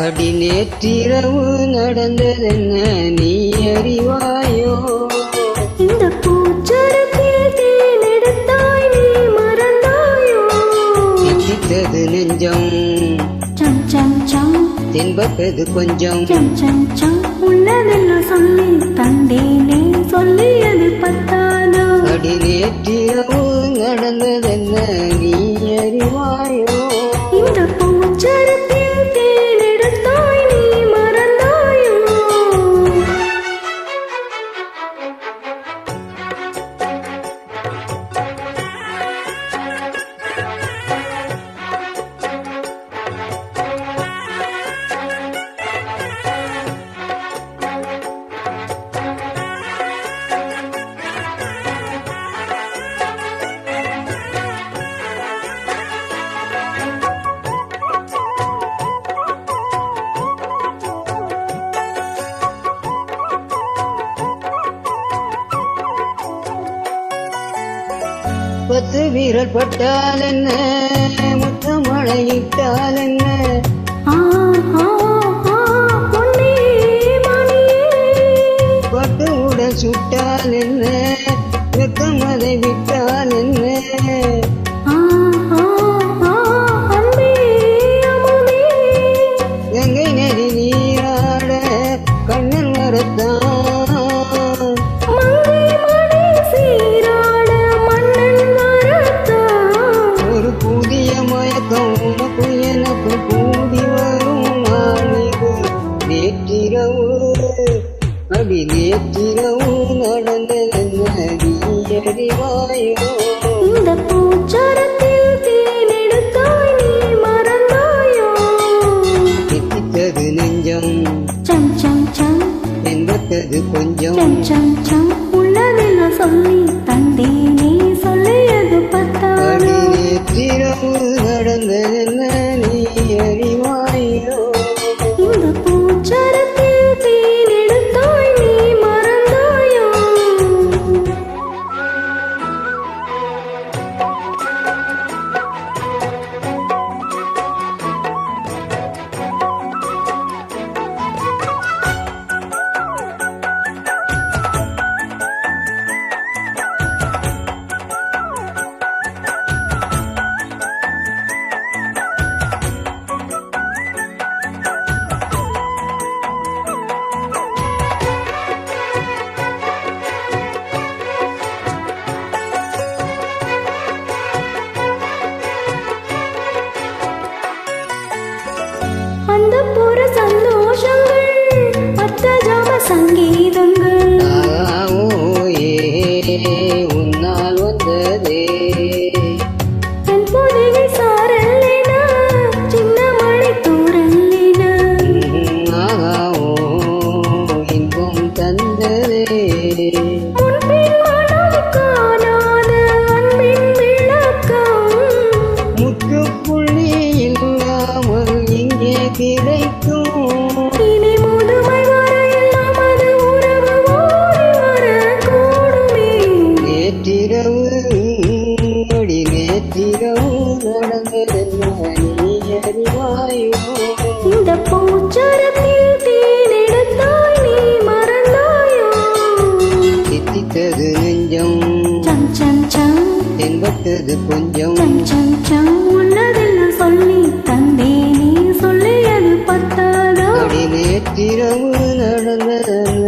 அடி நேற்றிரவு நடந்ததென்ன நீ அறிவாயோ? இந்த பூச்சரத்தில் தேனெடுத்தாய் நீ மறந்தாயோ? தித்தித்தது நெஞ்சம் சம் சம் சம், தென்பட்டது கொஞ்சம் சம் சம் சம், உள்ளதெல்லாம் சொல்லி தந்தேனே, சொல்லியது பத்தாதோ? அடி நேற்றிரவு நடந்ததென்ன நீ அறிவாயோ? இந்த பூச்சரத்தில் தேனெடுத்தாய் நீ மறந்தாயோ? பத்து வீரல் பட்டால் என்ன, முத்தமழையிட்டால் என்ன, பொன்னே மணியே, பட்டு உடல் சுட்டால் என்ன, வெக்கம் அதை விட்டால் என்ன, அன்பே அமுதே, கங்கை நதி நீராட கண்ணன் வரத்தான், மங்கை மணி சீராட மன்னன் வரத்தான். ஒரு புதிய மயக்கம் உனக்கு எனக்கு கூடி வரும் நாளிது நேற்றிரவு. அடி நேற்றிரவு நடந்ததென்ன நீ அறிவாயோ? இந்த பூச்சரத்தில் தேனெடுத்தாய் நீ மறந்தாயோ? தித்தித்தது நெஞ்சம் சம் சம் சம், என்பட்டது கொஞ்சம் சம் சம் சம், உள்ளதெல்லாம் சொல்லி தந்தேனே, சொல்லியது பத்தாதோ? அடி நேற்றிரவு நடந்ததென்ன நீ அறிவாயோ? இந்த பூச்சரத்தில் தேனெடுத்தாய் நீ மறந்தாயோ? அந்த புற சந்தோஷங்கள், அத்தஜாம சங்கீதங்கள், ஓயே உன்னால் வந்ததே என் பொதிகை சாரல்லின, சின்ன மழை தூரல்லின, ஓ இன்பம் தந்ததே முன்பின் மனம் காணாத அன்பின் விளக்கம், முற்றுப்புள்ளி இல்லாமல் இங்கே கிடைக்கும். இனி முதுமை வரையெல்லாம் அது உறவு ஓடி வரக்கூடுமே. நேற்றிரவு அடி நேற்றிரவு நடந்ததென்ன நீ அறிவாயோ? இந்த பூச்சரத்தில் தேனெடுத்தாய் நீ மறந்தாயோ? தித்தித்தது நெஞ்சம் சம் சம் சம், என்பட்டது கொஞ்சம் சம் சம் சம், உள்ளதெல்லாம் சொல்லி தந்தேனே, சொல்லியது பத்தாதோ? அடி நேற்றிரவு நடந்ததென்ன